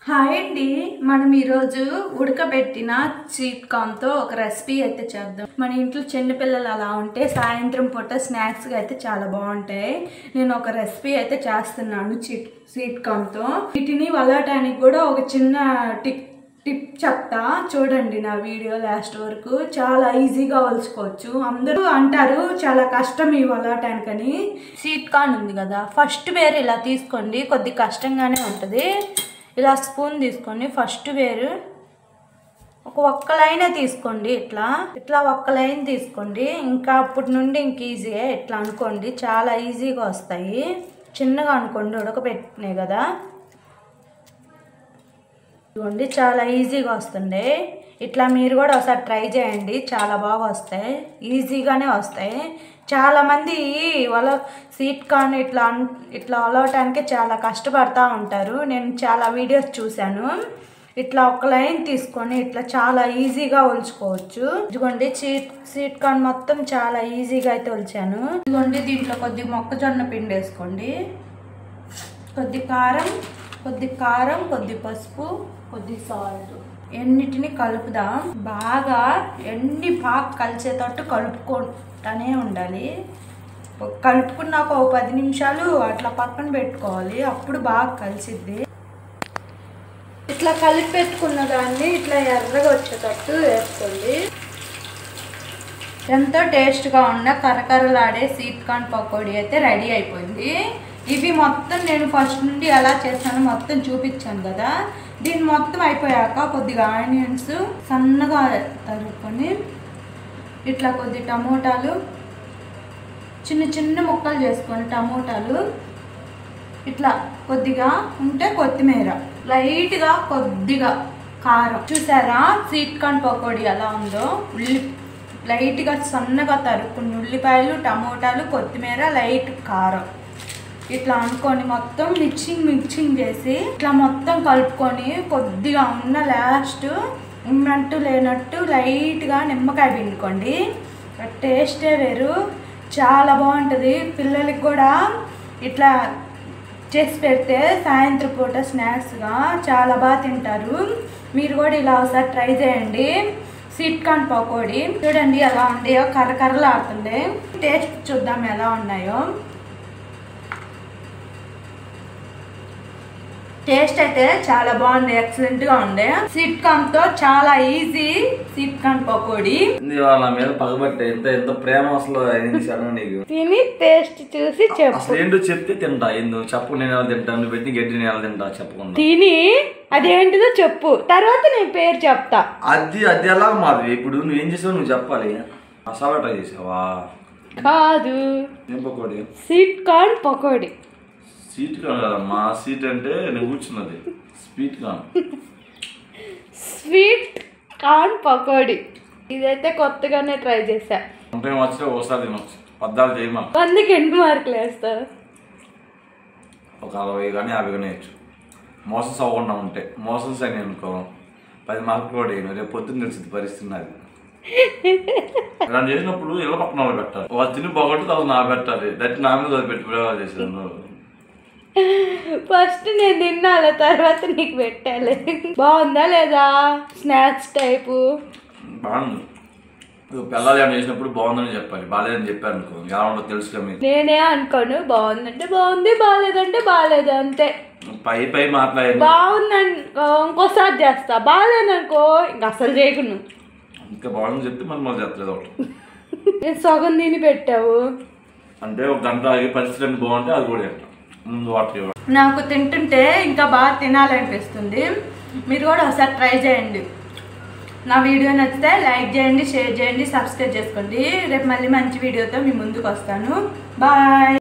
Hi అండి, మనం ఈరోజు ఉడకబెట్టిన స్వీట్ కార్న్తో ఒక రెసిపీ అయితే చేద్దాం. మన ఇంట్లో చిన్నపిల్లలు అలా ఉంటే సాయంత్రం పూట స్నాక్స్గా అయితే చాలా బాగుంటాయి. నేను ఒక రెసిపీ అయితే చేస్తున్నాను స్వీట్ కార్న్తో. వీటిని వలటానికి కూడా ఒక చిన్న టిప్ చెప్తా చూడండి నా వీడియో లాస్ట్ వరకు. చాలా ఈజీగా వలుచుకోవచ్చు. అందరూ అంటారు చాలా కష్టం ఈ వలటానికని. స్వీట్ కార్న్ ఉంది కదా, ఫస్ట్ వేరు ఇలా తీసుకోండి. కొద్ది కష్టంగానే ఉంటుంది. ఇలా స్పూన్ తీసుకొని ఫస్ట్ వేరు ఒక్క లైన్ తీసుకోండి. ఇట్లా ఒక్క లైన్ తీసుకోండి. ఇంకా అప్పటి నుండి ఇంక ఈజీయే. ఇట్లా అనుకోండి, చాలా ఈజీగా వస్తాయి. చిన్నగా అనుకోండి, ఉడకబెట్టినాయి కదా. ఇదిగోండి, చాలా ఈజీగా వస్తుంది. ఇట్లా మీరు కూడా ఒకసారి ట్రై చేయండి, చాలా బాగా వస్తాయి, ఈజీగానే వస్తాయి. చాలామంది స్వీట్ కార్న్ ఇట్లా వలవటానికి చాలా కష్టపడుతూ ఉంటారు. నేను చాలా వీడియోస్ చూశాను. ఇట్లా ఒక లైన్ తీసుకొని ఇట్లా చాలా ఈజీగా ఒలుచుకోవచ్చు. ఇదిగోండి, స్వీట్ కార్న్ మొత్తం చాలా ఈజీగా అయితే ఒలిచాను. ఇదిగోండి, దీంట్లో కొద్ది మొక్కజొన్న పిండి వేసుకోండి, కొద్ది కారం, కొద్ది పసుపు, కొద్ది సాల్ట్. ఎన్నిటిని కలుపుదాం. బాగా కలిసేటట్టు కలుపుకుంటూనే ఉండాలి. కలుపుకున్నాక ఒక 10 నిమిషాలు అట్లా పక్కన పెట్టుకోవాలి. అప్పుడు బాగా కలిసిద్ది. ఇట్లా కలిపి పెట్టుకున్న దాన్ని ఇట్లా ఎర్రగా వచ్చేటట్టు వేసుకోండి. ఎంతో టేస్ట్గా ఉన్న కరకరలాడే స్వీట్ కార్న్ పకోడీ అయితే రెడీ అయిపోయింది. ఇవి మొత్తం నేను ఫస్ట్ నుండి ఎలా చేస్తానో మొత్తం చూపించాను కదా. దీన్ని మొత్తం అయిపోయాక కొద్దిగా ఆనియన్స్ సన్నగా తరుక్కొని, ఇట్లా కొద్ది టమోటాలు చిన్న ముక్కలు చేసుకోండి. టమోటాలు ఇట్లా కొద్దిగా ఉంటే కొత్తిమీర, లైట్గా కొద్దిగా కారం. చూసారా స్వీట్ కార్న్ పకోడీ ఎలా ఉందో? లైట్గా సన్నగా తరుక్కుని ఉల్లిపాయలు, టమోటాలు, కొత్తిమీర, లైట్ కారం. ఇట్లా అనుకొని మొత్తం మిక్సింగ్ చేసి ఇట్లా మొత్తం కలుపుకొని కొద్దిగా ఉన్న లాస్ట్ ఉన్నట్టు లేనట్టు లైట్గా నిమ్మకాయ పిండుకోండి. టేస్టే వేరు, చాలా బాగుంటుంది. పిల్లలకి కూడా ఇట్లా చేసి పెడితే సాయంత్రం పూట స్నాక్స్గా చాలా బాగా తింటారు. మీరు కూడా ఇలా ఒకసారి ట్రై చేయండి. స్వీట్ కార్న్ పకోడీ చూడండి ఎలా ఉంటాయో, కరకరలాడుతుంది. టేస్ట్ చూద్దాం ఎలా ఉన్నాయో. టేస్ట్ అయితే చాలా బాగుంది, ఎక్సలెంట్గా ఉంది. స్వీట్ కార్న్ తో చాలా ఈజీ స్వీట్ కార్న్ పకోడీ. ఎంత ప్రేమ అసలు నీకు. తిని టేస్ట్ చూసి చెప్పు. ఏంటో చెప్తే తింటా. చెప్పు, నేను ఎలా తింటాను, పెట్టి గడ్డి నేను ఎలా తింటా చెప్పకుండా. తిని అదేంటిదో చెప్పు, తర్వాత నేను పేరు చెప్తా. అది ఎలా మాది. ఇప్పుడు నువ్వు ఏం చేసావు నువ్వు చెప్పాలి. మసాలా ట్రై చేసావా? కాదు, ఏం pakodi? Sweet corn pakodi. Sweet corn కదమ్మా, స్వీట్ అంటే నేను కూర్చున్నది sweet corn. Sweet corn pakodi ఇదైతే కొత్తగానే ట్రై చేశా. అంటే వచ్చినా ఒకసారి తినొచ్చు, పద్దాలు చేయమా. 100కి ఎన్ని మార్కులు వేస్తావు? ఒక 60 కానీ 50 కానీ వేయచ్చు. మోసన్స్ అవ్వకుండా ఉంటే. మోసన్స్ అని అనుకో 10 మార్కులు కూడా వేయను. రేపు పొద్దున్న తెలిసింది పరిస్థితి నాది. ఇలా చేసినప్పుడు ఇళ్ళ పక్కన వాళ్ళు పెట్టాలి. వాళ్ళు తిని బాగుంటే తర్వాత నా పెట్టాలి. దట్టి నా మీద పెట్టి ప్రయోగాలు చేశాను. ఫస్ట్ నేను తిన్నాను, తర్వాత నీకు పెట్టాలి. బాగుందా లేదా? స్నాక్స్ టైపు బాగుంది. పిల్లలు ఏమైనా చేసినప్పుడు బాగుందని చెప్పాలి, బాగాలేదని చెప్పారు అనుకో ఎలా ఉండదు తెలుసు కదా. నేనే అనుకోను, బాగుందంటే బాగుంది, బాగాలేదంటే బాగాలేదు, అంతే. పై మాట్లాడి బాగుందనుకో ఇంకోసారి చేస్తా, బాగాలేదనుకో ఇంక అసలు చేయకును. ఇంకా బాగుందని చెప్తే మళ్ళీ చెప్పలేదు ఒకటి. నేను సగం తిని పెట్టావు అంటే ఒక గంట ఆగి పరిస్థితి బాగుంటే అది కూడా చెప్తాను. ముందు వాటర్ నాకు తింటుంటే ఇంకా బాగా తినాలనిపిస్తుంది. మీరు కూడా ఒకసారి ట్రై చేయండి. నా వీడియో నచ్చితే లైక్ చేయండి, షేర్ చేయండి, సబ్స్క్రైబ్ చేసుకోండి. రేపు మళ్ళీ మంచి వీడియోతో మీ ముందుకు వస్తాను. బాయ్.